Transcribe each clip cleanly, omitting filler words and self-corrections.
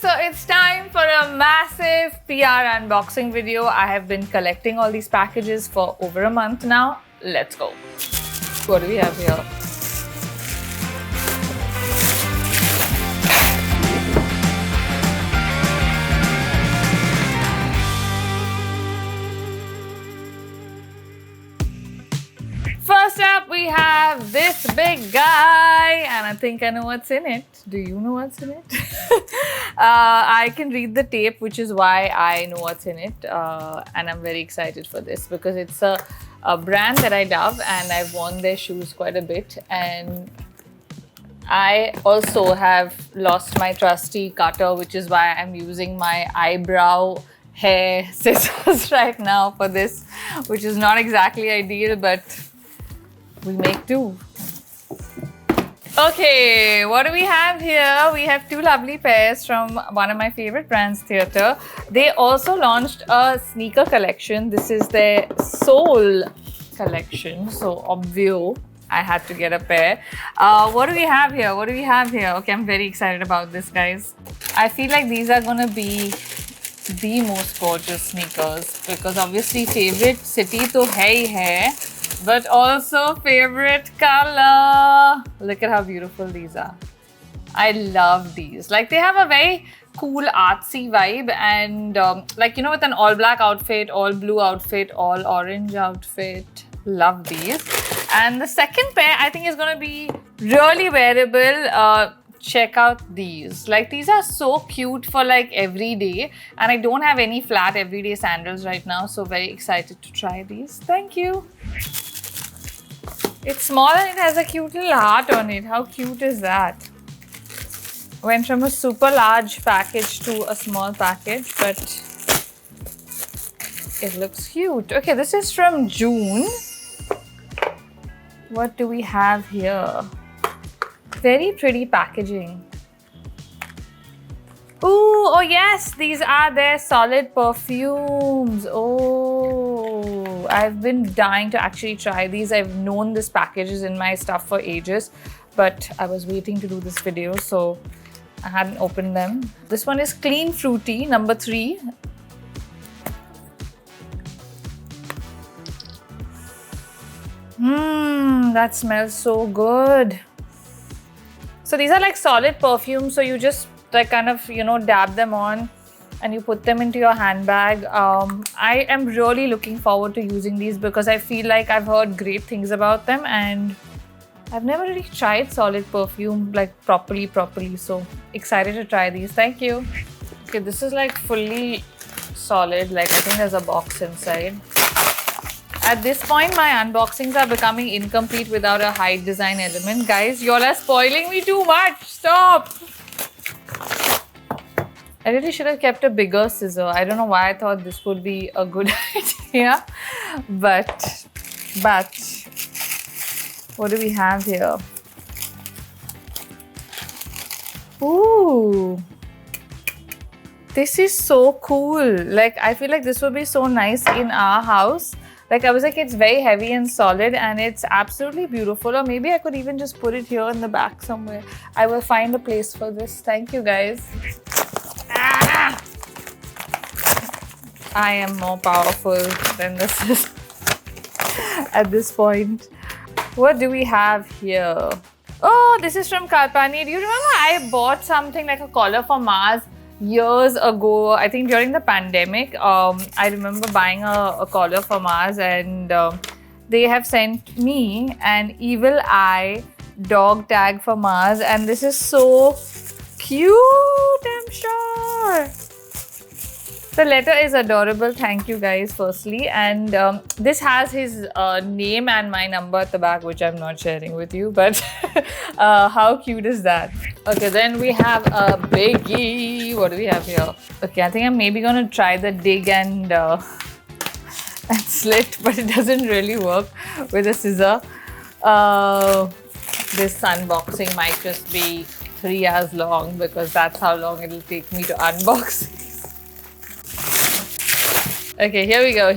so it's time for a massive PR unboxing video. I have been collecting all these packages for over a month now. Let's go. What do we have here? First up, we have this big guy, and I think I know what's in it. Do you know what's in it? I can read the tape, which is why I know what's in it, and I'm very excited for this because it's a brand that I love, and I've worn their shoes quite a bit, and I also have lost my trusty cutter, which is why I'm using my eyebrow hair scissors right now for this, which is not exactly ideal, but we make do. Okay, what do we have here? We have two lovely pairs from one of my favorite brands, Theatre. They also launched a sneaker collection. This is their Soul collection. So, obvio, I had to get a pair. What do we have here? What do we have here? Okay, I'm very excited about this, guys. I feel like these are gonna be the most gorgeous sneakers because obviously favorite city to hai, but also favorite color. Look at how beautiful these are. I love these. Like, they have a very cool artsy vibe, and like, you know, with an all black outfit, all blue outfit, all orange outfit. Love these. And the second pair I think is going to be really wearable. Check out these. Like, these are so cute for like every day, and I don't have any flat everyday sandals right now, so very excited to try these. Thank you. It's small and it has a cute little heart on it. How cute is that? Went from a super large package to a small package, but it looks cute. Okay, this is from JOON. What do we have here? Very pretty packaging. Ooh, oh yes, these are their solid perfumes. Oh, I've been dying to actually try these. I've known this package is in my stuff for ages, but I was waiting to do this video, so I hadn't opened them. This one is Clean Fruity, number 3. That smells so good. So these are like solid perfumes, so you just like kind of, you know, dab them on and you put them into your handbag. I am really looking forward to using these because I feel like I've heard great things about them, and I've never really tried solid perfume like properly, so excited to try these. Thank you. Okay, this is like fully solid. Like, I think there's a box inside. At this point, my unboxings are becoming incomplete without a Hidesign element. Guys, y'all are spoiling me too much. Stop! I really should have kept a bigger scissor. I don't know why I thought this would be a good idea. But, what do we have here? Ooh. This is so cool. Like, I feel like this would be so nice in our house. Like, I was like, it's very heavy and solid, and it's absolutely beautiful. Or maybe I could even just put it here in the back somewhere. I will find a place for this. Thank you, guys. Ah! I am more powerful than this is at this point. What do we have here? Oh, this is from Kalpane. Do you remember I bought something like a collar for Mars years ago? I think during the pandemic. I remember buying a collar for Mars, and they have sent me an evil eye dog tag for Mars, and this is so cute, I'm sure. The letter is adorable. Thank you, guys, firstly. And this has his name and my number at the back, which I'm not sharing with you, but how cute is that? Okay, then we have a biggie. What do we have here? Okay, I think I'm maybe going to try the dig and slit, but it doesn't really work with a scissor. This unboxing might just be 3 hours long because that's how long it'll take me to unbox. Okay, here we go.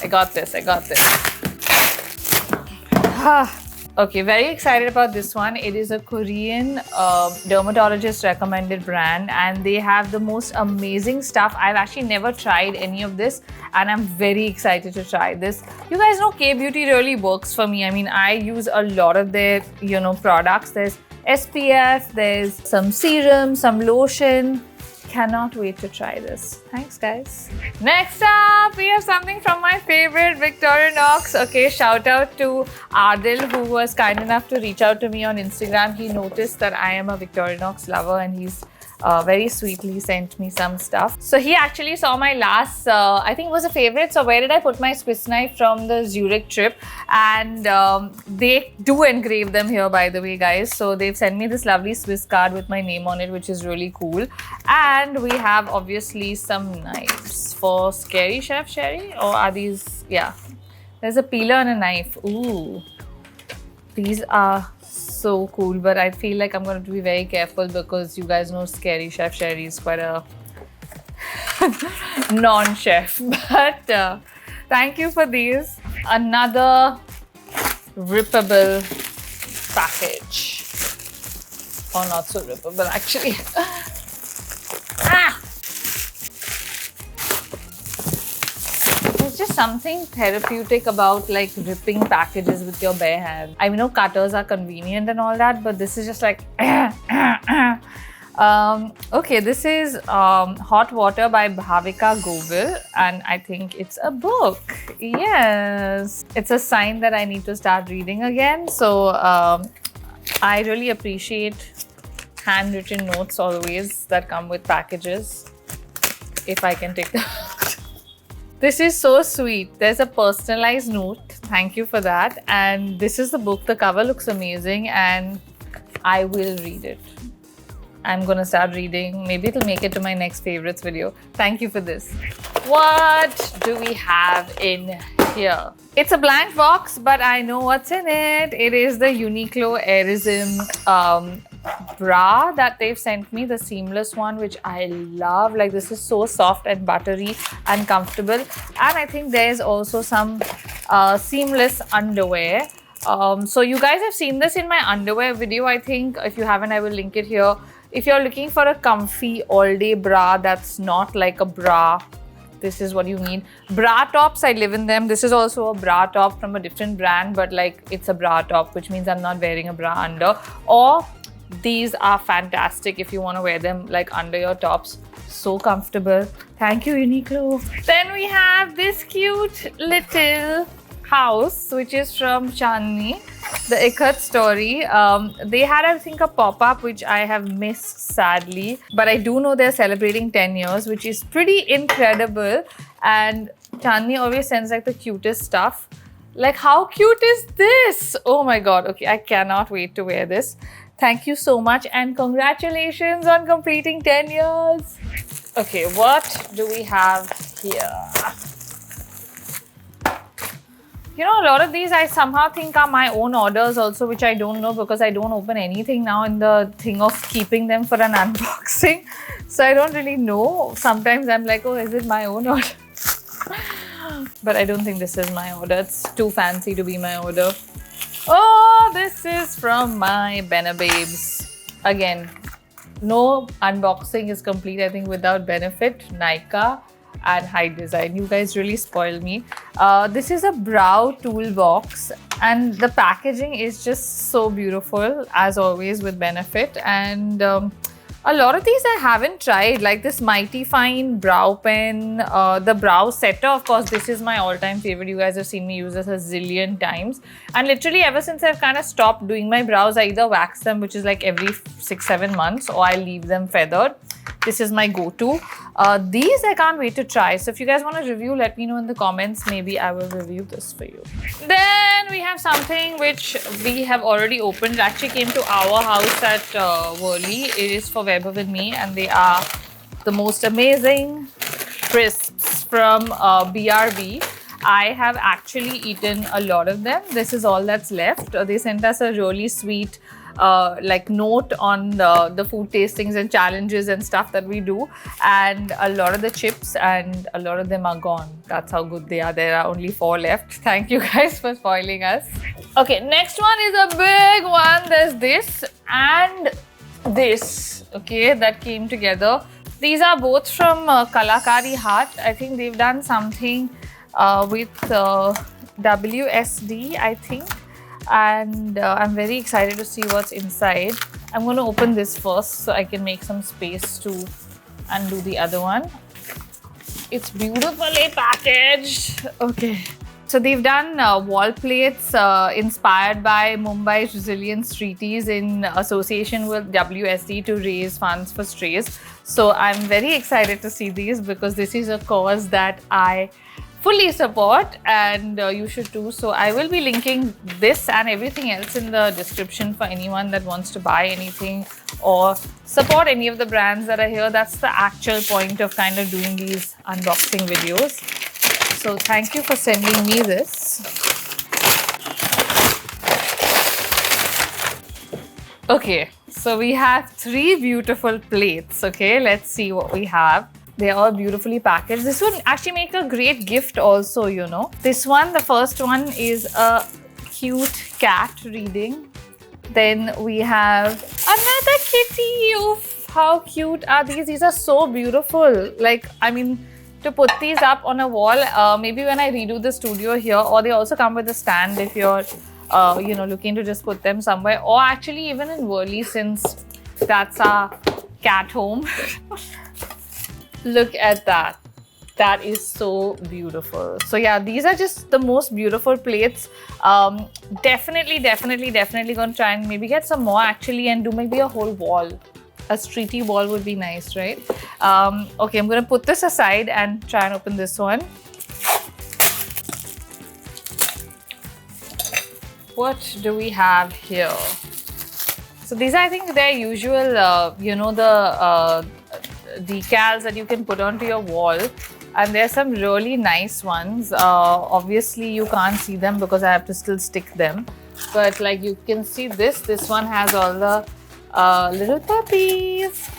I got this. Okay, very excited about this one. It is a Korean dermatologist recommended brand, and they have the most amazing stuff. I've actually never tried any of this, and I'm very excited to try this. You guys know K-beauty really works for me. I mean, I use a lot of their, products. There's SPF, there's some serum, some lotion. Cannot wait to try this. Thanks, guys. Next up, we have something from my favorite Victorinox. Okay, shout out to Adil, who was kind enough to reach out to me on Instagram. He noticed that I am a Victorinox lover, and he's very sweetly sent me some stuff. So he actually saw my last, I think it was a favorite. So where did I put my Swiss knife from the Zurich trip? And they do engrave them here, by the way, guys. So they've sent me this lovely Swiss card with my name on it, which is really cool. And we have obviously some knives for Scary Chef Sherry, or are these? Yeah, there's a peeler and a knife. Ooh, these are so cool, but I feel like I'm going to be very careful because you guys know Scary Chef Sherry is quite a non-chef. But thank you for these. Another rippable package. Or not so rippable, actually. There's just something therapeutic about like ripping packages with your bare hands. I know cutters are convenient and all that, but this is just like okay, this is Hot Water by Bhavika Govil, and I think it's a book. Yes, it's a sign that I need to start reading again. So I really appreciate handwritten notes always that come with packages, if I can take them out. This is so sweet. There's a personalized note. Thank you for that. And this is the book. The cover looks amazing, and I will read it. I'm gonna start reading. Maybe it'll make it to my next favorites video. Thank you for this. What do we have in here? It's a blank box, but I know what's in it. It is the Uniqlo Airism bra that they've sent me, the seamless one, which I love. Like, this is so soft and buttery and comfortable. And I think there's also some seamless underwear. So you guys have seen this in my underwear video, I think. If you haven't, I will link it here. If you're looking for a comfy all-day bra that's not like a bra, this is what you need. Bra tops, I live in them. This is also a bra top from a different brand, but like it's a bra top, which means I'm not wearing a bra under. Or these are fantastic if you want to wear them like under your tops. So comfortable. Thank you, Uniqlo. Then we have this cute little house, which is from Chandni, the Ikat Story. They had, I think, a pop-up which I have missed sadly, but I do know they're celebrating 10 years, which is pretty incredible. And Chandni always sends like the cutest stuff. Like, how cute is this? Oh my god. Okay, I cannot wait to wear this. Thank you so much, and congratulations on completing 10 years. Okay, what do we have here? You know, a lot of these I somehow think are my own orders also, which I don't know because I don't open anything now in the thing of keeping them for an unboxing. So I don't really know. Sometimes I'm like, oh, is it my own order? But I don't think this is my order. It's too fancy to be my order. Oh, this is from my Benna Babes. Again, no unboxing is complete, I think, without benefit. Nykaa and Hidesign. You guys really spoil me. This is a brow toolbox, and the packaging is just so beautiful, as always with benefit. And a lot of these I haven't tried, like this Mighty Fine brow pen, the brow setter. Of course, this is my all-time favorite. You guys have seen me use this a zillion times. And literally ever since I've kind of stopped doing my brows, I either wax them, which is like every 6-7 months, or I leave them feathered. This is my go-to. These I can't wait to try. So if you guys want to review, let me know in the comments. Maybe I will review this for you. Then we have something which we have already opened. It actually came to our house at Worli. It is for Webber with me, and they are the most amazing crisps from BRB. I have actually eaten a lot of them. This is all that's left. They sent us a really sweet like note on the food tastings and challenges and stuff that we do, and a lot of the chips and a lot of them are gone. That's how good they are. There are only 4 left. Thank you guys for spoiling us. Okay, next one is a big one. There's this and this, okay, that came together. These are both from Kalakari Heart. I think they've done something with WSD, I think. And I'm very excited to see what's inside. I'm going to open this first so I can make some space to undo the other one. It's beautifully packaged. Okay. So they've done wall plates inspired by Mumbai's resilient streeties in association with WSD to raise funds for strays. So I'm very excited to see these because this is a cause that I fully support, and you should too. So I will be linking this and everything else in the description for anyone that wants to buy anything or support any of the brands that are here. That's the actual point of kind of doing these unboxing videos. So thank you for sending me this. Okay, so we have 3 beautiful plates. Okay, let's see what we have. They are all beautifully packaged. This would actually make a great gift also, you know. This one, the first one is a cute cat reading. Then we have another kitty. Oof, how cute are these? These are so beautiful. Like, I mean, to put these up on a wall, maybe when I redo the studio here, or they also come with a stand if you're, you know, looking to just put them somewhere, or actually even in Worli, since that's our cat home. Look at that. That is so beautiful. So yeah, these are just the most beautiful plates. Definitely going to try and maybe get some more actually and do maybe a whole wall. A streety wall would be nice, right? Okay, I'm going to put this aside and try and open this one. What do we have here? So these are, I think, their usual, you know, the decals that you can put onto your wall. And there's some really nice ones. Obviously, you can't see them because I have to still stick them. But like you can see this one has all the little puppies.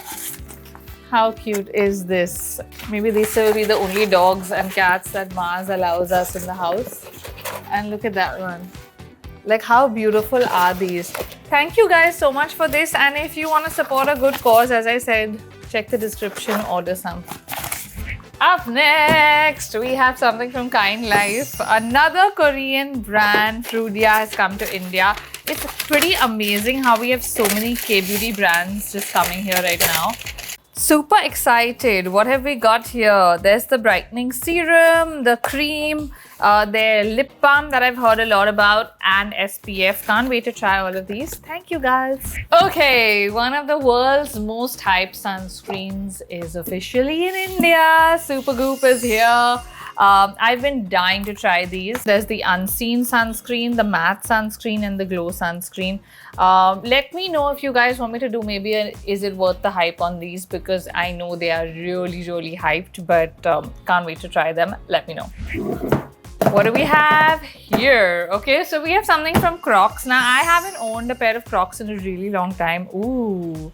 How cute is this? Maybe these will be the only dogs and cats that Mars allows us in the house. And look at that one. Like, how beautiful are these? Thank you guys so much for this. And if you want to support a good cause, as I said, check the description, order some. Up next, we have something from Kindlife. Another Korean brand, FRUDIA, has come to India. It's pretty amazing how we have so many K-beauty brands just coming here right now. Super excited. What have we got here? There's the brightening serum, the cream, their lip balm that I've heard a lot about, and SPF. Can't wait to try all of these. Thank you guys. Okay, one of the world's most hyped sunscreens is officially in India. Supergoop is here. I've been dying to try these. There's the unseen sunscreen, the matte sunscreen, and the glow sunscreen. Let me know if you guys want me to do maybe is it worth the hype on these, because I know they are really hyped, but can't wait to try them. Let me know. What do we have here? Okay, so we have something from Crocs. Now, I haven't owned a pair of Crocs in a really long time. Ooh.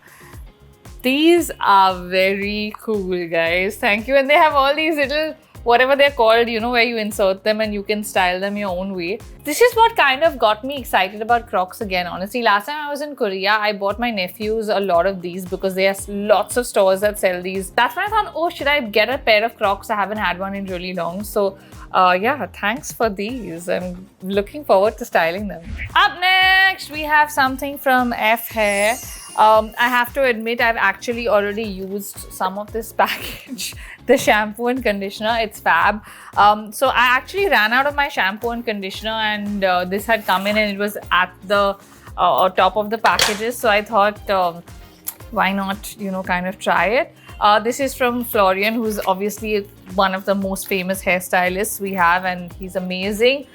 These are very cool, guys. Thank you. And they have all these little, whatever they're called, you know, where you insert them and you can style them your own way. This is what kind of got me excited about Crocs again, honestly. Last time I was in Korea, I bought my nephews a lot of these because there's lots of stores that sell these. That's when I thought, oh, should I get a pair of Crocs? I haven't had one in really long. So yeah, thanks for these. I'm looking forward to styling them. Up next, we have something from fhair. I have to admit, I've actually already used some of this package, the shampoo and conditioner. It's fab. So I actually ran out of my shampoo and conditioner, and this had come in and it was at the top of the packages. So I thought, why not, you know, kind of try it. This is from Florian, who's obviously one of the most famous hairstylists we have, and he's amazing.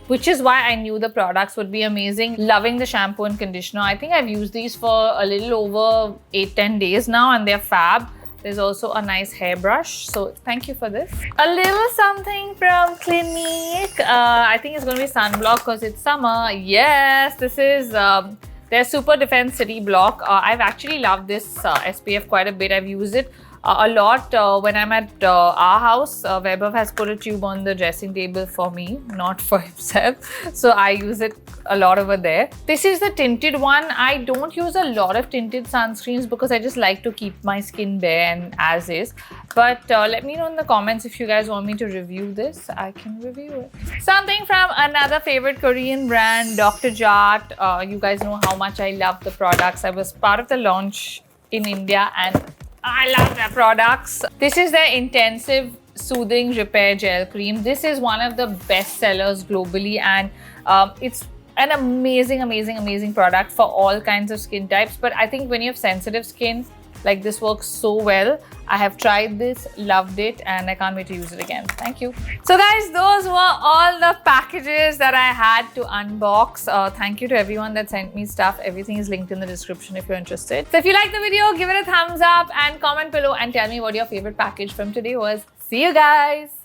Which is why I knew the products would be amazing. Loving the shampoo and conditioner. I think I've used these for a little over 8-10 days now, and they're fab. There's also a nice hairbrush. So thank you for this. A little something from Clinique. I think it's going to be sunblock because it's summer. Yes, this is Their Super Defense City Block. I've actually loved this SPF quite a bit. I've used it a lot when I'm at our house. Vaibhav has put a tube on the dressing table for me, not for himself. So I use it a lot over there. This is the tinted one. I don't use a lot of tinted sunscreens because I just like to keep my skin bare and as is. But let me know in the comments if you guys want me to review this. I can review it. Something from another favorite Korean brand, Dr. Jart. You guys know how much I love the products. I was part of the launch in India and I love their products. This is their Intensive Soothing Repair Gel Cream. This is one of the best sellers globally, and it's an amazing product for all kinds of skin types. But I think when you have sensitive skin, like, this works so well. I have tried this, loved it, and I can't wait to use it again. Thank you. So guys, those were all the packages that I had to unbox. Thank you to everyone that sent me stuff. Everything is linked in the description if you're interested. So if you like the video, give it a thumbs up and comment below and tell me what your favorite package from today was. See you guys.